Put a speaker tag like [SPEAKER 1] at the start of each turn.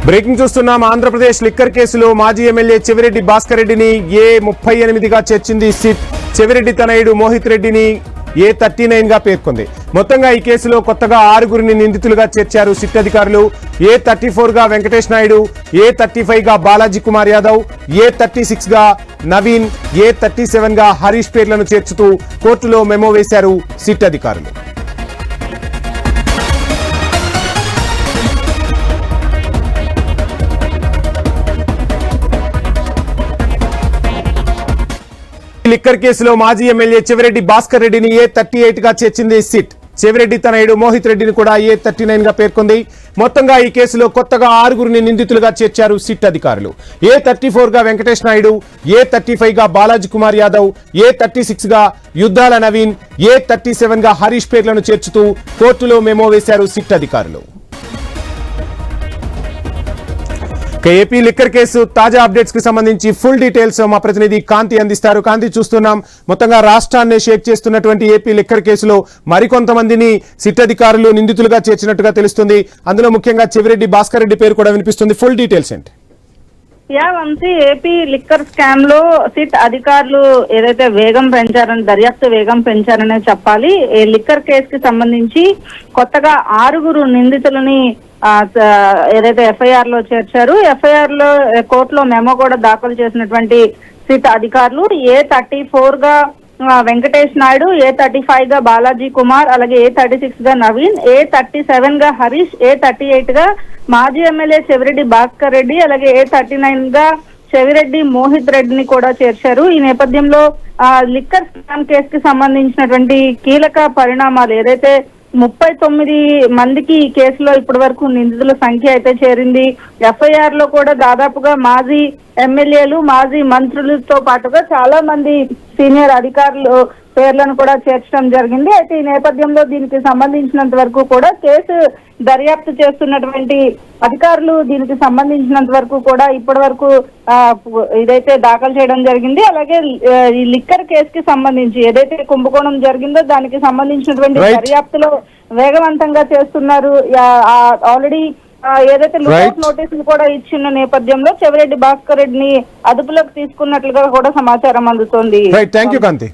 [SPEAKER 1] Breaking చూస్తున్నాం. Andhra Pradesh liquor కేసులో మాజీ ఎమ్మెల్యే చెవిరెడ్డి భాస్కర్ రెడ్డిని A38గా చేర్చింది సిట్. చెవిరెడ్డి తనయుడు మోహిత్ రెడ్డిని A39 గా పేర్కొంది. మొత్తంగా ఈ కేసులో కొత్తగా 6గురిని నిందితులుగా చేర్చారు సిట్ అధికారులు. A34 గా వెంకటేష్ నాయుడు, A35 గా బాలాజీ కుమార్ యాదవ్, A36 గా నవీన్, A37 గా హరీష్ పేర్లను చేర్చుతూ కోర్టులో మెమో వేశారు సిట్ అధికారులు. లిక్కర్ కేసులో మాజీ ఎమ్మెల్యే చెవిరెడ్డి భాస్కర్ రెడ్డిని A38 గా చేర్చింది సిట్. చెవిరెడ్డి తనయుడు మోహిత్ రెడ్డిని కూడా A39 గా పేర్కొంది. మొత్తంగా ఈ కేసులో కొత్తగా 6గురిని నిందితులుగా చేర్చారు సిట్ అధికారులు. A34 గా వెంకటేష్ నాయుడు, A35 గా బాలాజీ కుమార్ యాదవ్, A36 గా యుద్ధాల నవీన్, A37 గా హరీష్ పేర్లను చేర్చుతూ కోర్టులో మెమో వేశారు సిట్ అధికారులు. ఏపీ లిక్కర్ కేసు తాజా అప్డేట్స్ కి సంబంధించి ఫుల్ డీటెయిల్స్ మా ప్రతినిధి కాంతి అందిస్తారు. కాంతి, చూస్తున్నాం మొత్తంగా రాష్ట్రాన్ని షేక్ చేస్తున్నటువంటి ఏపీ లిక్కర్ కేసులో మరికొంతమందిని సిట్ అధికారులు నిందితులుగా చేర్చినట్టుగా తెలుస్తుంది. అందులో ముఖ్యంగా చెవిరెడ్డి భాస్కర్ రెడ్డి పేరు కూడా వినిపిస్తుంది. ఫుల్ డీటెయిల్స్ ఏంటి?
[SPEAKER 2] వంశీ, ఏపీ లిక్కర్ స్కామ్ లో సిట్ అధికారులు ఏదైతే దర్యాప్తు వేగం పెంచారనే చెప్పాలి. ఈ లిక్కర్ కేసుకి సంబంధించి కొత్తగా 6గురు నిందితులని ఏదైతే ఎఫ్ఐఆర్ లో చేర్చారు. ఎఫ్ఐఆర్ లో కోర్టులో మెమో కూడా దాఖలు చేసినటువంటి సిట్ అధికారులు A34 గా వెంకటేష్ నాయుడు, A35 గా బాలాజీ కుమార్, అలాగే A36 గా నవీన్, A37 గా హరీష్, A38 గా మాజీ ఎమ్మెల్యే చెవిరెడ్డి భాస్కర్ రెడ్డి, అలాగే A39 గా చెవిరెడ్డి మోహిత్ రెడ్డిని కూడా చేర్చారు. ఈ నేపథ్యంలో లిక్కర్ స్కామ్ కేసుకి సంబంధించినటువంటి కీలక పరిణామాలు ఏదైతే 39 మందికి ఈ కేసులో ఇప్పటి వరకు నిందితుల సంఖ్య అయితే చేరింది. ఎఫ్ఐఆర్ లో కూడా దాదాపుగా మాజీ ఎమ్మెల్యేలు, మాజీ మంత్రులతో పాటుగా చాలా మంది సీనియర్ అధికారులు పేర్లను కూడా చేర్చడం జరిగింది. అయితే ఈ నేపథ్యంలో దీనికి సంబంధించినంత వరకు కూడా కేసు దర్యాప్తు చేస్తున్నటువంటి అధికారులు దీనికి సంబంధించినంత వరకు కూడా ఇప్పటి వరకు ఇదైతే దాఖలు చేయడం జరిగింది. అలాగే ఈ లిక్కర్ కేసుకి సంబంధించి ఏదైతే కుంభకోణం జరిగిందో దానికి సంబంధించినటువంటి దర్యాప్తులో వేగవంతంగా చేస్తున్నారు. ఆల్రెడీ ఏదైతే లుకౌట్ నోటీసులు కూడా ఇచ్చిన నేపథ్యంలో చెవిరెడ్డి భాస్కర్ రెడ్డిని అదుపులోకి తీసుకున్నట్లుగా కూడా సమాచారం అందుతోంది.
[SPEAKER 1] థాంక్యూ కాంతి.